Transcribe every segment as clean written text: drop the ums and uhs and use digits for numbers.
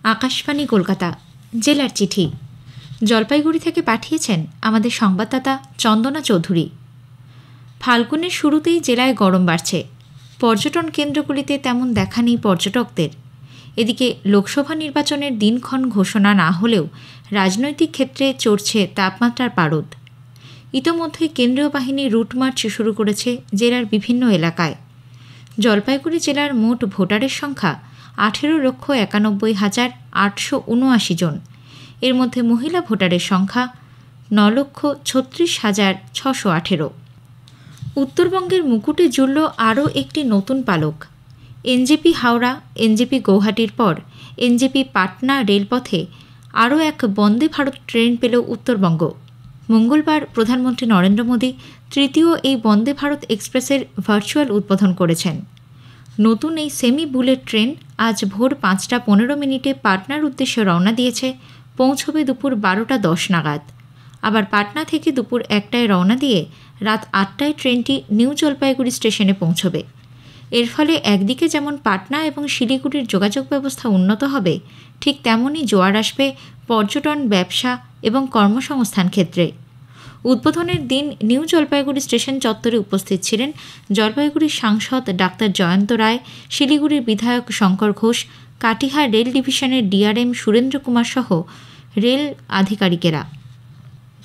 আকাশবাণী কলকাতা জেলার চিঠি জলপাইগুড়ি থেকে পাঠিয়েছেন আমাদের সংবাদদাতা চন্দনা চৌধুরী। ফাল্গুনের শুরুতেই জেলায় গরম বাড়ছে। পর্যটন কেন্দ্রগুলিতে তেমন দেখা নেই পর্যটকদের। এদিকে লোকসভা নির্বাচনের দিনক্ষণ ঘোষণা না হলেও রাজনৈতিক ক্ষেত্রে চড়ছে তাপমাত্রার পারদ। ইতোমধ্যেই কেন্দ্রীয় বাহিনী রুটমার্চ শুরু করেছে জেলার বিভিন্ন এলাকায়। জলপাইগুড়ি জেলার মোট ভোটারের সংখ্যা 18,91,879 জন। এর মধ্যে মহিলা ভোটারের সংখ্যা 9,36,618। উত্তরবঙ্গের মুকুটে জুড়ল আরও একটি নতুন পালক। এনজেপি হাওড়া, এনজেপি গৌহাটির পর এনজেপি পাটনা রেলপথে আরও এক বন্দে ভারত ট্রেন পেল উত্তরবঙ্গ। মঙ্গলবার প্রধানমন্ত্রী নরেন্দ্র মোদী তৃতীয় এই বন্দে ভারত এক্সপ্রেসের ভার্চুয়াল উদ্বোধন করেছেন। নতুন এই সেমি বুলেট ট্রেন আজ ভোর 5:15 পাটনার উদ্দেশ্যে রওনা দিয়েছে, পৌঁছবে দুপুর 12:10 নাগাদ। আবার পাটনা থেকে দুপুর 1টায় রওনা দিয়ে রাত 8টায় ট্রেনটি নিউ জলপাইগুড়ি স্টেশনে পৌঁছবে। এর ফলে একদিকে যেমন পাটনা এবং শিলিগুড়ির যোগাযোগ ব্যবস্থা উন্নত হবে, ঠিক তেমনই জোয়ার আসবে পর্যটন, ব্যবসা এবং কর্মসংস্থান ক্ষেত্রে। উদ্বোধনের দিন নিউ জলপাইগুড়ি স্টেশন চত্বরে উপস্থিত ছিলেন জলপাইগুড়ির সাংসদ ডাক্তার জয়ন্ত রায়, শিলিগুড়ির বিধায়ক শঙ্কর ঘোষ, কাটিহার রেল ডিভিশনের ডিআরএম সুরেন্দ্র কুমার সহ রেল আধিকারিকেরা।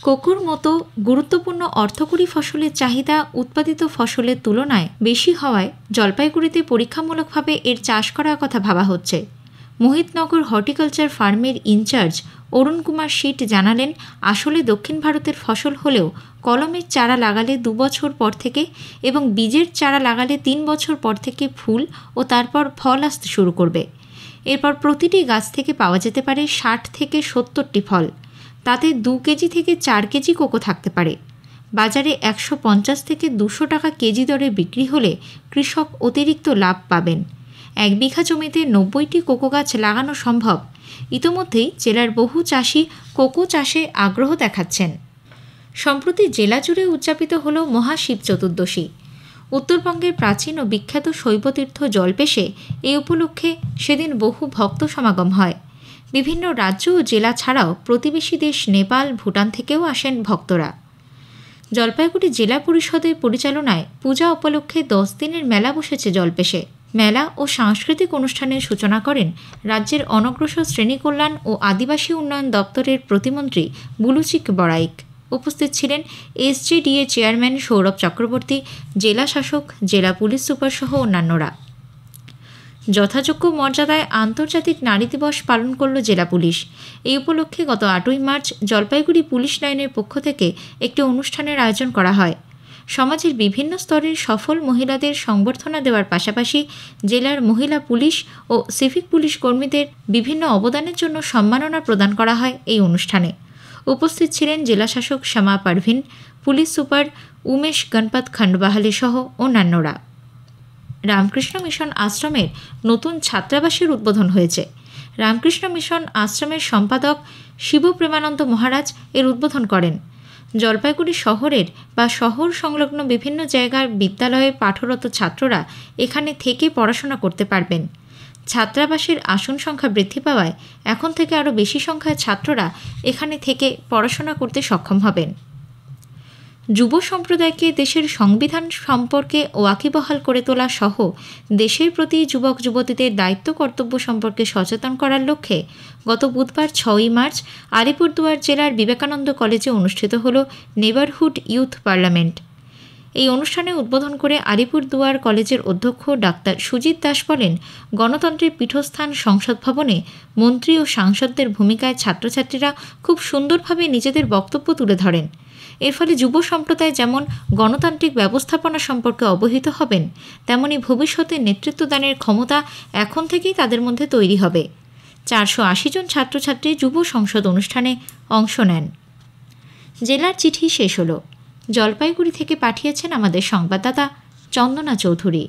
কোকোর মতো গুরুত্বপূর্ণ অর্থকরী ফসলের চাহিদা উৎপাদিত ফসলের তুলনায় বেশি হওয়ায় জলপাইগুড়িতে পরীক্ষামূলকভাবে এর চাষ করার কথা ভাবা হচ্ছে। মোহিতনগর হর্টিকালচার ফার্মের ইনচার্জ অরুণ কুমার শীট জানালেন, আসলে দক্ষিণ ভারতের ফসল হলেও কলমের চারা লাগালে 2 বছর পর থেকে এবং বীজের চারা লাগালে 3 বছর পর থেকে ফুল ও তারপর ফল আসতে শুরু করবে। এরপর প্রতিটি গাছ থেকে পাওয়া যেতে পারে 60 থেকে 70টি ফল। তাতে 2 কেজি থেকে 4 কেজি কোকো থাকতে পারে। বাজারে 150 থেকে 200 টাকা কেজি দরে বিক্রি হলে কৃষক অতিরিক্ত লাভ পাবেন। 1 বিঘা জমিতে 90টি কোকো গাছ লাগানো সম্ভব। ইতোমধ্যেই জেলার বহু চাষি কোকো চাষে আগ্রহ দেখাচ্ছেন। সম্প্রতি জেলা জুড়ে উদযাপিত হল মহাশিব চতুর্দশী। উত্তরবঙ্গের প্রাচীন ও বিখ্যাত শৈবতীর্থ জলপেশে এই উপলক্ষে সেদিন বহু ভক্ত সমাগম হয়। বিভিন্ন রাজ্য ও জেলা ছাড়াও প্রতিবেশী দেশ নেপাল, ভুটান থেকেও আসেন ভক্তরা। জলপাইগুড়ি জেলা পরিষদের পরিচালনায় পূজা উপলক্ষে 10 দিনের মেলা বসেছে জলপেশে। মেলা ও সাংস্কৃতিক অনুষ্ঠানের সূচনা করেন রাজ্যের অনগ্রসর শ্রেণী কল্যাণ ও আদিবাসী উন্নয়ন দপ্তরের প্রতিমন্ত্রী বুলুচিক বড়াইক। উপস্থিত ছিলেন এসজেডিএ চেয়ারম্যান সৌরভ চক্রবর্তী, জেলা শাসক, জেলা পুলিশ সুপার সহ অন্যান্যরা। যথাযোগ্য মর্যাদায় আন্তর্জাতিক নারী দিবস পালন করল জেলা পুলিশ। এই উপলক্ষে গত 8ই মার্চ জলপাইগুড়ি পুলিশ লাইনের পক্ষ থেকে একটি অনুষ্ঠানের আয়োজন করা হয়। সমাজের বিভিন্ন স্তরের সফল মহিলাদের সংবর্ধনা দেওয়ার পাশাপাশি জেলার মহিলা পুলিশ ও সিভিক পুলিশ কর্মীদের বিভিন্ন অবদানের জন্য সম্মাননা প্রদান করা হয় এই অনুষ্ঠানে। উপস্থিত ছিলেন জেলাশাসক শ্যামা পারভিন, পুলিশ সুপার উমেশ গণপত খণ্ডবাহালি সহ অন্যান্যরা। রামকৃষ্ণ মিশন আশ্রমের নতুন ছাত্রাবাসের উদ্বোধন হয়েছে। রামকৃষ্ণ মিশন আশ্রমের সম্পাদক শিবপ্রেমানন্দ মহারাজ এর উদ্বোধন করেন। জলপাইগুড়ি শহরের বা শহর সংলগ্ন বিভিন্ন জায়গার বিদ্যালয়ে পাঠরত ছাত্ররা এখানে থেকে পড়াশোনা করতে পারবেন। ছাত্রাবাসের আসন সংখ্যা বৃদ্ধি পাওয়ায় এখন থেকে আরও বেশি সংখ্যায় ছাত্ররা এখানে থেকে পড়াশোনা করতে সক্ষম হবেন। যুব সম্প্রদায়কে দেশের সংবিধান সম্পর্কে ওয়াকিবহাল করে তোলা সহ দেশের প্রতি যুবক যুবতীদের দায়িত্ব কর্তব্য সম্পর্কে সচেতন করার লক্ষ্যে গত বুধবার 6ই মার্চ আলিপুরদুয়ার জেলার বিবেকানন্দ কলেজে অনুষ্ঠিত হল নেবারহুড ইউথ পার্লামেন্ট। এই অনুষ্ঠানে উদ্বোধন করে আলিপুরদুয়ার কলেজের অধ্যক্ষ ডাক্তার সুজিত দাস বলেন, গণতন্ত্রের পীঠস্থান সংসদ ভবনে মন্ত্রী ও সাংসদদের ভূমিকায় ছাত্রছাত্রীরা খুব সুন্দরভাবে নিজেদের বক্তব্য তুলে ধরেন। এর ফলে যুব সম্প্রদায় যেমন গণতান্ত্রিক ব্যবস্থাপনা সম্পর্কে অবহিত হবেন, তেমনি ভবিষ্যতে নেতৃত্বদানের ক্ষমতা এখন থেকেই তাদের মধ্যে তৈরি হবে। 480 জন ছাত্রছাত্রী যুব সংসদ অনুষ্ঠানে অংশ নেন। জেলার চিঠি শেষ হলো। জলপাইগুড়ি থেকে পাঠিয়েছেন আমাদের সংবাদদাতা চন্দনা চৌধুরী।